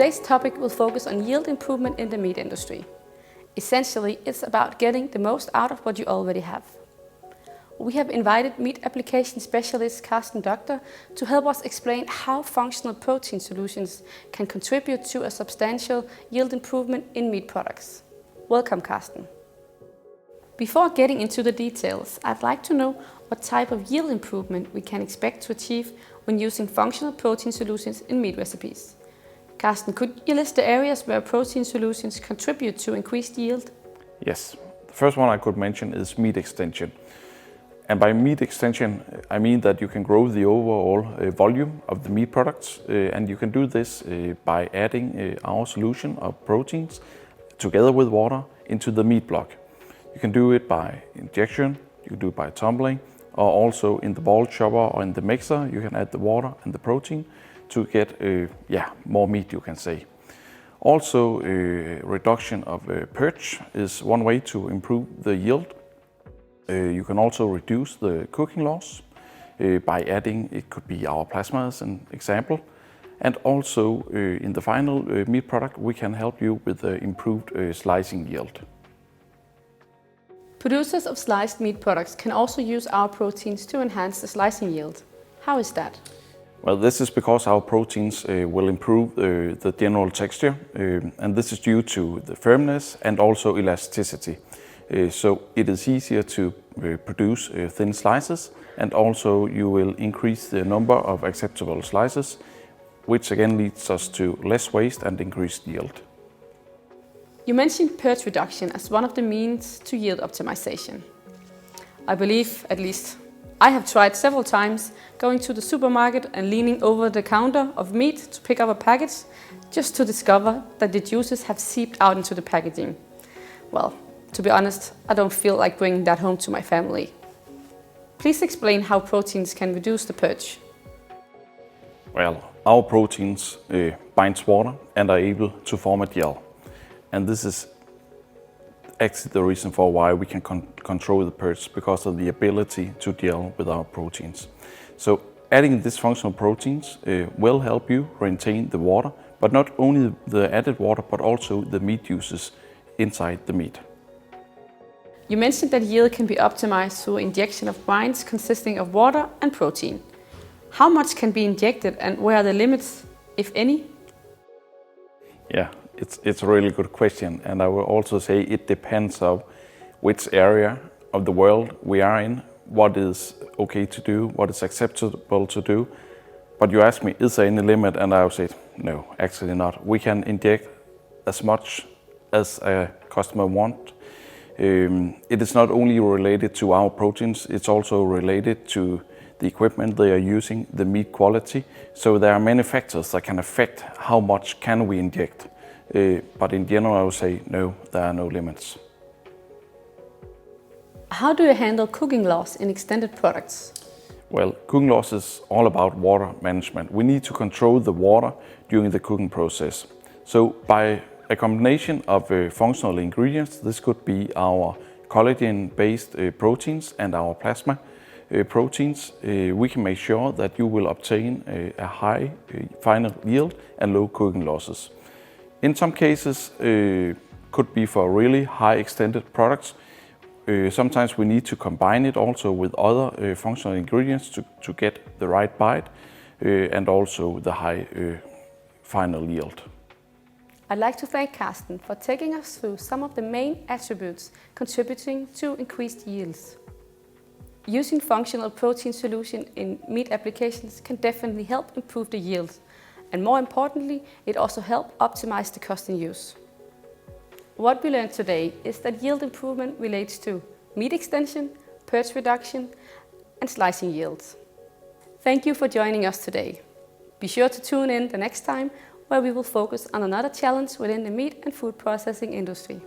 Today's topic will focus on yield improvement in the meat industry. Essentially, it's about getting the most out of what you already have. We have invited meat application specialist Carsten Doctor to help us explain how functional protein solutions can contribute to a substantial yield improvement in meat products. Welcome, Carsten. Before getting into the details, I'd like to know what type of yield improvement we can expect to achieve when using functional protein solutions in meat recipes. Carsten, could you list the areas where protein solutions contribute to increased yield? Yes. The first one I could mention is meat extension. And by meat extension, I mean that you can grow the overall volume of the meat products, and you can do this by adding our solution of proteins together with water into the meat block. You can do it by injection, you can do it by tumbling, or also in the ball chopper or in the mixer, you can add the water and the protein to get more meat, you can say. Also, reduction of perch is one way to improve the yield. You can also reduce the cooking loss by adding, it could be our plasma as an example. And also in the final meat product, we can help you with the improved slicing yield. Producers of sliced meat products can also use our proteins to enhance the slicing yield. How is that? Well, this is because our proteins will improve the general texture, and this is due to the firmness and also elasticity. So it is easier to produce thin slices, and also you will increase the number of acceptable slices, which again leads us to less waste and increased yield. You mentioned perch reduction as one of the means to yield optimization. I believe, at least I have tried several times, going to the supermarket and leaning over the counter of meat to pick up a package, just to discover that the juices have seeped out into the packaging. Well, to be honest, I don't feel like bringing that home to my family. Please explain how proteins can reduce the perch. Well, our proteins bind water and are able to form a gel. And this is actually the reason for why we can control the perch, because of the ability to gel with our proteins. So adding these functional proteins will help you retain the water, but not only the added water, but also the meat juices inside the meat. You mentioned that yield can be optimized through injection of brines consisting of water and protein. How much can be injected and where are the limits, if any? Yeah, it's a really good question, and I will also say it depends on which area of the world we are in, what is okay to do, what is acceptable to do. But you ask me, is there any limit? And I will say, no, actually not. We can inject as much as a customer wants. It is not only related to our proteins, it's also related to the equipment they are using, the meat quality. So there are many factors that can affect how much can we inject. But in general, I would say no, there are no limits. How do you handle cooking loss in extended products? Well, cooking loss is all about water management. We need to control the water during the cooking process. So by a combination of functional ingredients, this could be our collagen-based proteins and our plasma proteins, we can make sure that you will obtain a high final yield and low cooking losses. In some cases, could be for really high extended products. Sometimes we need to combine it also with other functional ingredients to get the right bite and also the high final yield. I'd like to thank Carsten for taking us through some of the main attributes contributing to increased yields. Using functional protein solution in meat applications can definitely help improve the yield. And more importantly, it also helps optimize the cost and use. What we learned today is that yield improvement relates to meat extension, perch reduction, and slicing yields. Thank you for joining us today. Be sure to tune in the next time where we will focus on another challenge within the meat and food processing industry.